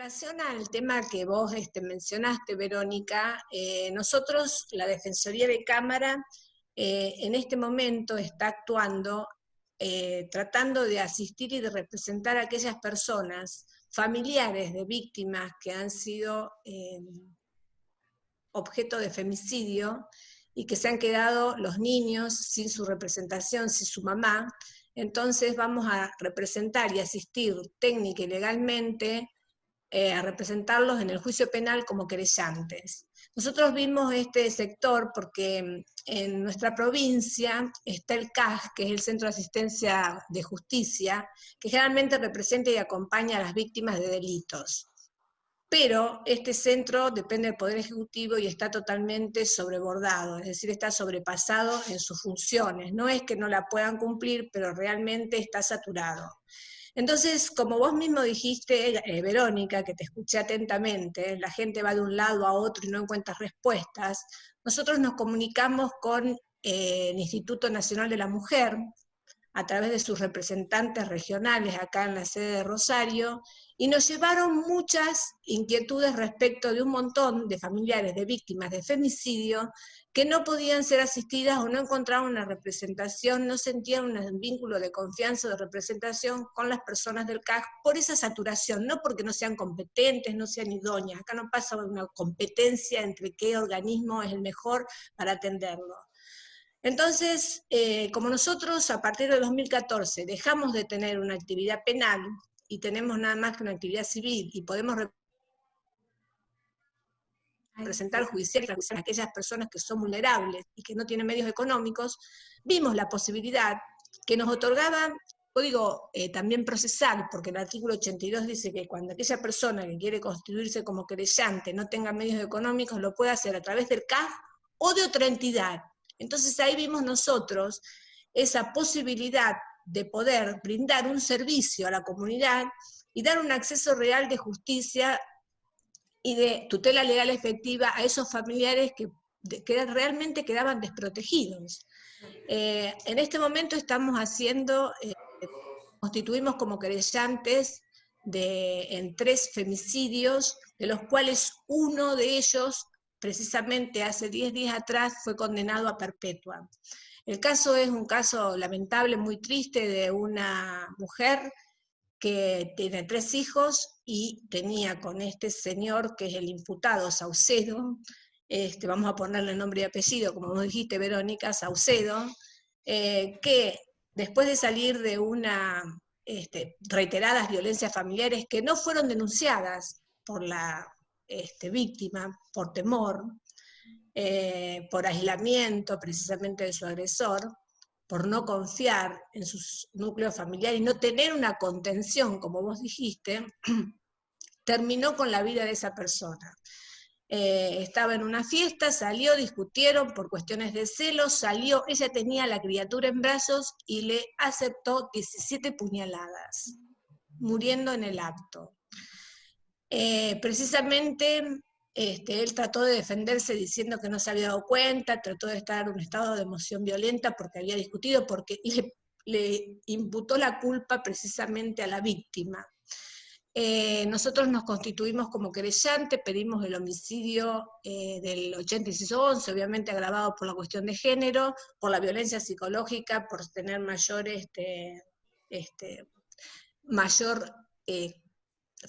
relación al tema que vos mencionaste, Verónica, nosotros, la Defensoría de Cámara, en este momento está actuando tratando de asistir y de representar a aquellas personas, familiares de víctimas que han sido objeto de femicidio y que se han quedado los niños sin su representación, sin su mamá. Entonces vamos a representar y asistir técnica y legalmente a representarlos en el juicio penal como querellantes. Nosotros vimos este sector porque en nuestra provincia está el CAS, que es el Centro de Asistencia de Justicia, que generalmente representa y acompaña a las víctimas de delitos. Pero este centro depende del Poder Ejecutivo y está totalmente sobrebordado, es decir, está sobrepasado en sus funciones. No es que no la puedan cumplir, pero realmente está saturado. Entonces, como vos mismo dijiste, Verónica, que te escuché atentamente, la gente va de un lado a otro y no encuentra respuestas, nosotros nos comunicamos con el Instituto Nacional de la Mujer, a través de sus representantes regionales acá en la sede de Rosario, y nos llevaron muchas inquietudes respecto de un montón de familiares de víctimas de femicidio que no podían ser asistidas o no encontraban una representación, no sentían un vínculo de confianza o de representación con las personas del CAG por esa saturación, no porque no sean competentes, no sean idóneas. Acá no pasa una competencia entre qué organismo es el mejor para atenderlo. Entonces, como nosotros a partir de 2014 dejamos de tener una actividad penal y tenemos nada más que una actividad civil y podemos representar judicialmente a aquellas personas que son vulnerables y que no tienen medios económicos, vimos la posibilidad que nos otorgaba código también procesal, porque el artículo 82 dice que cuando aquella persona que quiere constituirse como querellante no tenga medios económicos, lo puede hacer a través del CAF o de otra entidad. Entonces ahí vimos nosotros esa posibilidad de poder brindar un servicio a la comunidad y dar un acceso real de justicia y de tutela legal efectiva a esos familiares que realmente quedaban desprotegidos. En este momento estamos haciendo, constituimos como querellantes en 3 femicidios, de los cuales uno de ellos, precisamente hace 10 días atrás, fue condenado a perpetua. El caso es un caso lamentable, muy triste, de una mujer que tiene 3 hijos y tenía con este señor, que es el imputado, Saucedo, vamos a ponerle nombre y apellido, como vos dijiste, Verónica, Saucedo, que después de salir de reiteradas violencias familiares que no fueron denunciadas por la víctima, por temor, por aislamiento precisamente de su agresor, por no confiar en sus núcleos familiares y no tener una contención, como vos dijiste, terminó con la vida de esa persona. Estaba en una fiesta, salió, discutieron por cuestiones de celos, salió, ella tenía a la criatura en brazos y le aceptó 17 puñaladas, muriendo en el acto. Precisamente él trató de defenderse diciendo que no se había dado cuenta, trató de estar en un estado de emoción violenta porque había discutido, porque le imputó la culpa precisamente a la víctima. Nosotros nos constituimos como querellante, pedimos el homicidio del 8611, obviamente agravado por la cuestión de género, por la violencia psicológica, por tener mayor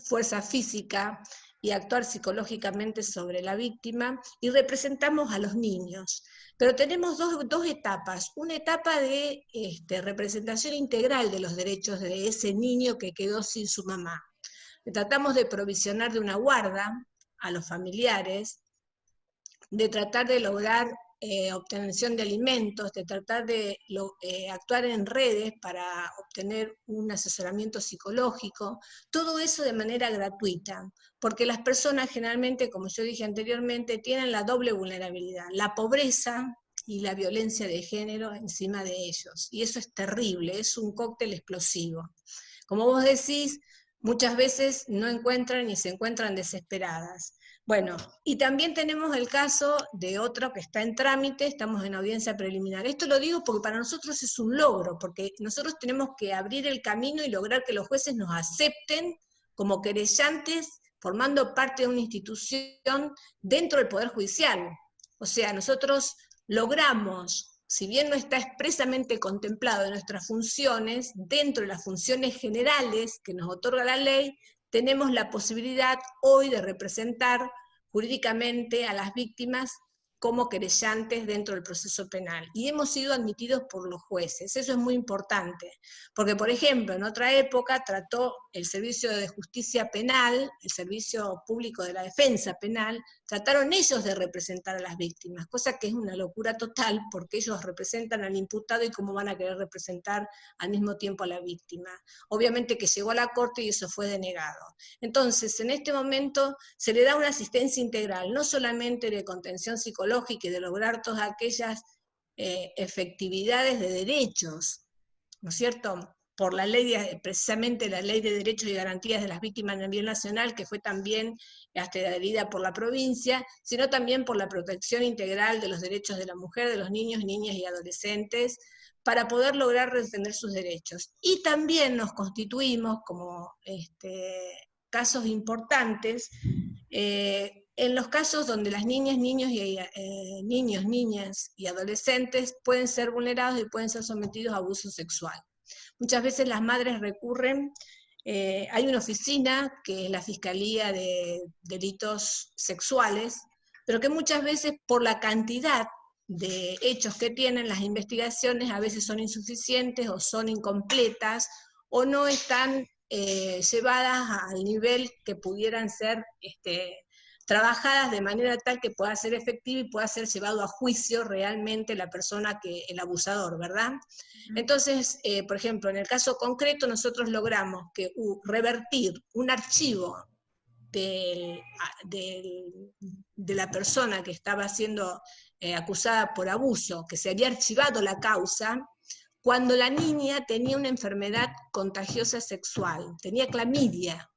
fuerza física y actuar psicológicamente sobre la víctima, y representamos a los niños. Pero tenemos dos etapas, una etapa de representación integral de los derechos de ese niño que quedó sin su mamá. Tratamos de provisionar de una guarda a los familiares, de tratar de lograr obtención de alimentos, de tratar de actuar en redes para obtener un asesoramiento psicológico, todo eso de manera gratuita, porque las personas generalmente, como yo dije anteriormente, tienen la doble vulnerabilidad, la pobreza y la violencia de género encima de ellos, y eso es terrible, es un cóctel explosivo. Como vos decís, muchas veces no encuentran y se encuentran desesperadas. Bueno, y también tenemos el caso de otro que está en trámite, estamos en audiencia preliminar. Esto lo digo porque para nosotros es un logro, porque nosotros tenemos que abrir el camino y lograr que los jueces nos acepten como querellantes formando parte de una institución dentro del Poder Judicial. O sea, nosotros logramos, si bien no está expresamente contemplado en nuestras funciones, dentro de las funciones generales que nos otorga la ley, tenemos la posibilidad hoy de representar jurídicamente a las víctimas como querellantes dentro del proceso penal. Y hemos sido admitidos por los jueces. Eso es muy importante. Porque, por ejemplo, en otra época trató el Servicio de Justicia Penal, el Servicio Público de la Defensa Penal, trataron ellos de representar a las víctimas, cosa que es una locura total, porque ellos representan al imputado y cómo van a querer representar al mismo tiempo a la víctima. Obviamente que llegó a la Corte y eso fue denegado. Entonces, en este momento se le da una asistencia integral, no solamente de contención psicológica y de lograr todas aquellas efectividades de derechos, ¿no es cierto?, por la ley, precisamente la Ley de Derechos y Garantías de las Víctimas a nivel nacional, que fue también adherida por la provincia, sino también por la protección integral de los derechos de la mujer, de los niños, niñas y adolescentes, para poder lograr defender sus derechos. Y también nos constituimos como casos importantes, en los casos donde las niñas, niños, niñas y adolescentes pueden ser vulnerados y pueden ser sometidos a abuso sexual. Muchas veces las madres recurren, hay una oficina que es la Fiscalía de Delitos Sexuales, pero que muchas veces por la cantidad de hechos que tienen, las investigaciones a veces son insuficientes o son incompletas o no están llevadas al nivel que pudieran ser trabajadas de manera tal que pueda ser efectiva y pueda ser llevado a juicio realmente la persona, el abusador, ¿verdad? Entonces, por ejemplo, en el caso concreto nosotros logramos revertir un archivo de la persona que estaba siendo acusada por abuso, que se había archivado la causa, cuando la niña tenía una enfermedad contagiosa sexual, tenía clamidia,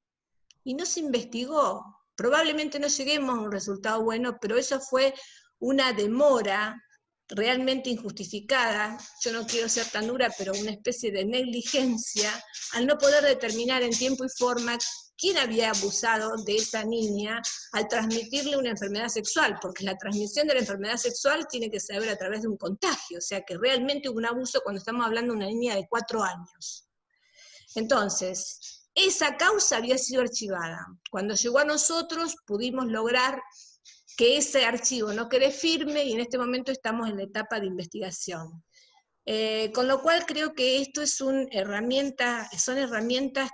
y no se investigó. Probablemente no lleguemos a un resultado bueno, pero eso fue una demora realmente injustificada, yo no quiero ser tan dura, pero una especie de negligencia, al no poder determinar en tiempo y forma quién había abusado de esa niña al transmitirle una enfermedad sexual, porque la transmisión de la enfermedad sexual tiene que ser a través de un contagio, o sea que realmente hubo un abuso cuando estamos hablando de una niña de 4 años. Entonces, esa causa había sido archivada. Cuando llegó a nosotros pudimos lograr que ese archivo no quede firme y en este momento estamos en la etapa de investigación. Con lo cual creo que esto son herramientas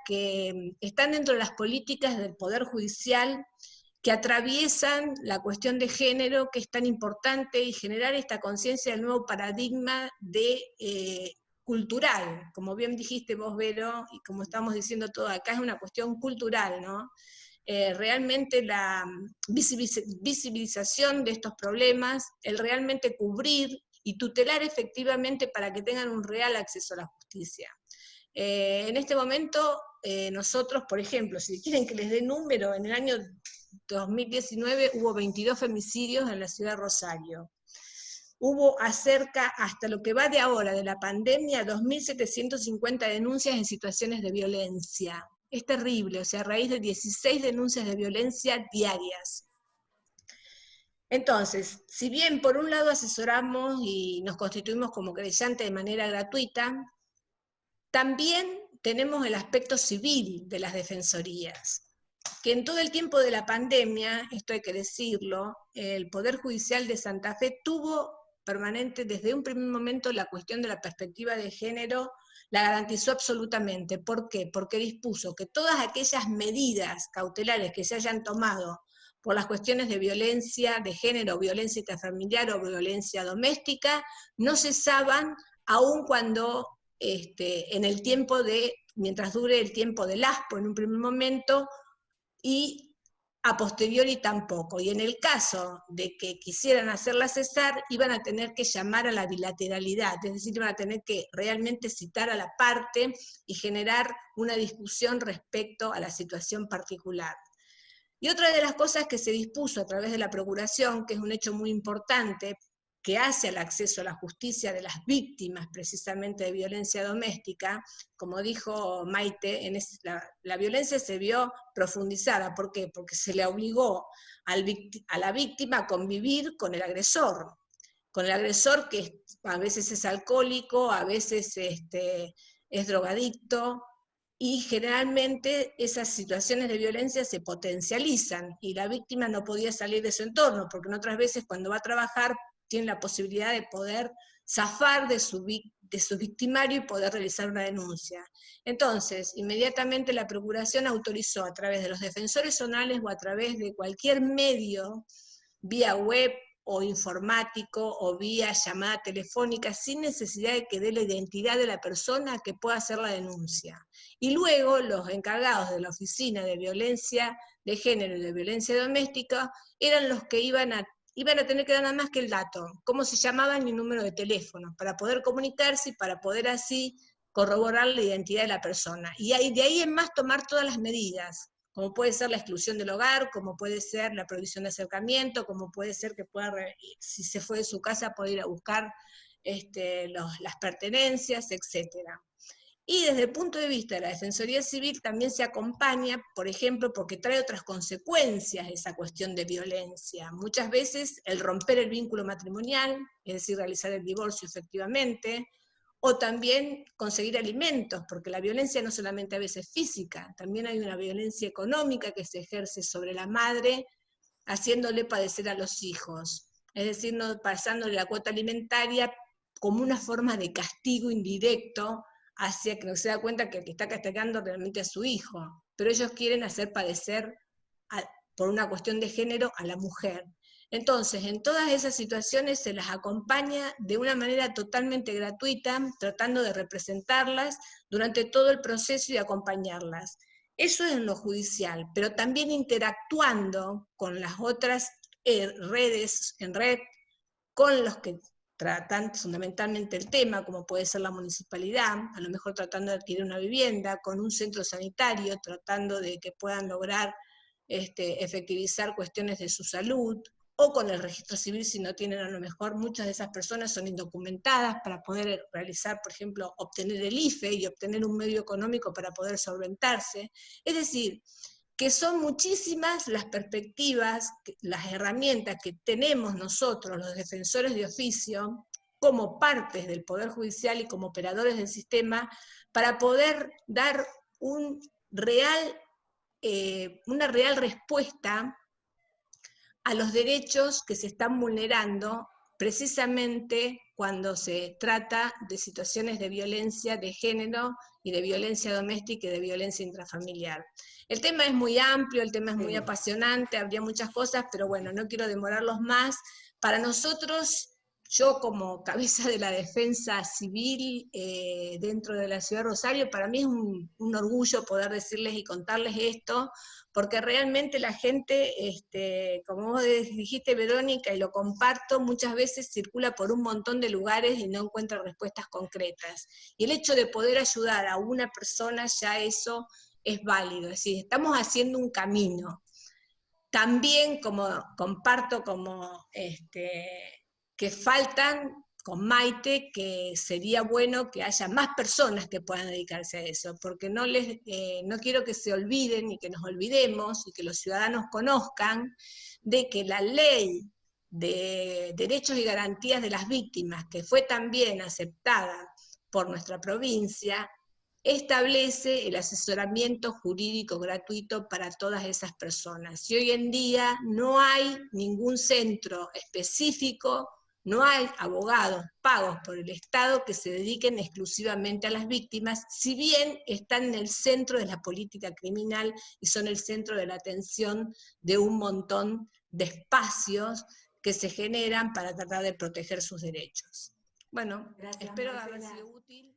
que están dentro de las políticas del Poder Judicial, que atraviesan la cuestión de género, que es tan importante, y generar esta conciencia del nuevo paradigma cultural. Como bien dijiste vos, Vero, y como estamos diciendo todo acá, es una cuestión cultural, ¿no? Realmente la visibilización de estos problemas, el realmente cubrir y tutelar efectivamente para que tengan un real acceso a la justicia. En este momento, nosotros, por ejemplo, si quieren que les dé número, en el año 2019 hubo 22 femicidios en la ciudad de Rosario. Hubo hasta lo que va de ahora, de la pandemia, 2.750 denuncias en situaciones de violencia. Es terrible, o sea, a raíz de 16 denuncias de violencia diarias. Entonces, si bien por un lado asesoramos y nos constituimos como querellantes de manera gratuita, también tenemos el aspecto civil de las defensorías, que en todo el tiempo de la pandemia, esto hay que decirlo, el Poder Judicial de Santa Fe tuvo permanente desde un primer momento la cuestión de la perspectiva de género, la garantizó absolutamente. ¿Por qué? Porque dispuso que todas aquellas medidas cautelares que se hayan tomado por las cuestiones de violencia de género, violencia intrafamiliar o violencia doméstica, no cesaban aun cuando en el tiempo mientras dure el tiempo del ASPO en un primer momento, y a posteriori tampoco. Y en el caso de que quisieran hacerla cesar, iban a tener que llamar a la bilateralidad, es decir, iban a tener que realmente citar a la parte y generar una discusión respecto a la situación particular. Y otra de las cosas que se dispuso a través de la procuración, que es un hecho muy importante, que hace al acceso a la justicia de las víctimas precisamente de violencia doméstica, como dijo Maite, la violencia se vio profundizada. ¿Por qué? Porque se le obligó a la víctima a convivir con el agresor que a veces es alcohólico, a veces es drogadicto, y generalmente esas situaciones de violencia se potencializan y la víctima no podía salir de su entorno, porque en otras veces cuando va a trabajar tiene la posibilidad de poder zafar de su victimario y poder realizar una denuncia. Entonces, inmediatamente la Procuración autorizó a través de los defensores zonales o a través de cualquier medio, vía web o informático o vía llamada telefónica, sin necesidad de que dé la identidad de la persona que pueda hacer la denuncia. Y luego los encargados de la Oficina de Violencia de Género y de Violencia Doméstica eran los que iban a tener que dar nada más que el dato, cómo se llamaban y el número de teléfono, para poder comunicarse y para poder así corroborar la identidad de la persona. Y de ahí en más tomar todas las medidas, como puede ser la exclusión del hogar, como puede ser la prohibición de acercamiento, como puede ser que pueda, si se fue de su casa, poder ir a buscar las pertenencias, etc. Y desde el punto de vista de la Defensoría Civil también se acompaña, por ejemplo, porque trae otras consecuencias esa cuestión de violencia. Muchas veces el romper el vínculo matrimonial, es decir, realizar el divorcio efectivamente, o también conseguir alimentos, porque la violencia no solamente a veces física, también hay una violencia económica que se ejerce sobre la madre, haciéndole padecer a los hijos. Es decir, no pasándole la cuota alimentaria como una forma de castigo indirecto hacia que no se da cuenta que el que está castigando realmente a su hijo. Pero ellos quieren hacer padecer, por una cuestión de género, a la mujer. Entonces, en todas esas situaciones se las acompaña de una manera totalmente gratuita, tratando de representarlas durante todo el proceso y acompañarlas. Eso es en lo judicial, pero también interactuando con las otras redes en red, con los que tratan fundamentalmente el tema, como puede ser la municipalidad, a lo mejor tratando de adquirir una vivienda, con un centro sanitario, tratando de que puedan lograr efectivizar cuestiones de su salud, o con el registro civil si no tienen, a lo mejor muchas de esas personas son indocumentadas para poder realizar, por ejemplo, obtener el IFE y obtener un medio económico para poder solventarse. Es decir, que son muchísimas las perspectivas, las herramientas que tenemos nosotros, los defensores de oficio, como partes del Poder Judicial y como operadores del sistema, para poder dar una real respuesta a los derechos que se están vulnerando precisamente cuando se trata de situaciones de violencia de género y de violencia doméstica y de violencia intrafamiliar. El tema es muy amplio, el tema es muy apasionante, habría muchas cosas, pero bueno, no quiero demorarlos más. Para nosotros, yo como cabeza de la defensa civil dentro de la ciudad de Rosario, para mí es un orgullo poder decirles y contarles esto, porque realmente la gente, como vos dijiste, Verónica, y lo comparto, muchas veces circula por un montón de lugares y no encuentra respuestas concretas. Y el hecho de poder ayudar a una persona, ya eso es válido, es decir, estamos haciendo un camino. También como comparto como que faltan con Maite, que sería bueno que haya más personas que puedan dedicarse a eso, porque no quiero que se olviden y que nos olvidemos y que los ciudadanos conozcan de que la ley de derechos y garantías de las víctimas, que fue también aceptada por nuestra provincia, establece el asesoramiento jurídico gratuito para todas esas personas. Y hoy en día no hay ningún centro específico, no hay abogados pagos por el Estado que se dediquen exclusivamente a las víctimas, si bien están en el centro de la política criminal y son el centro de la atención de un montón de espacios que se generan para tratar de proteger sus derechos. Bueno, gracias, espero Marcela. haber sido útil.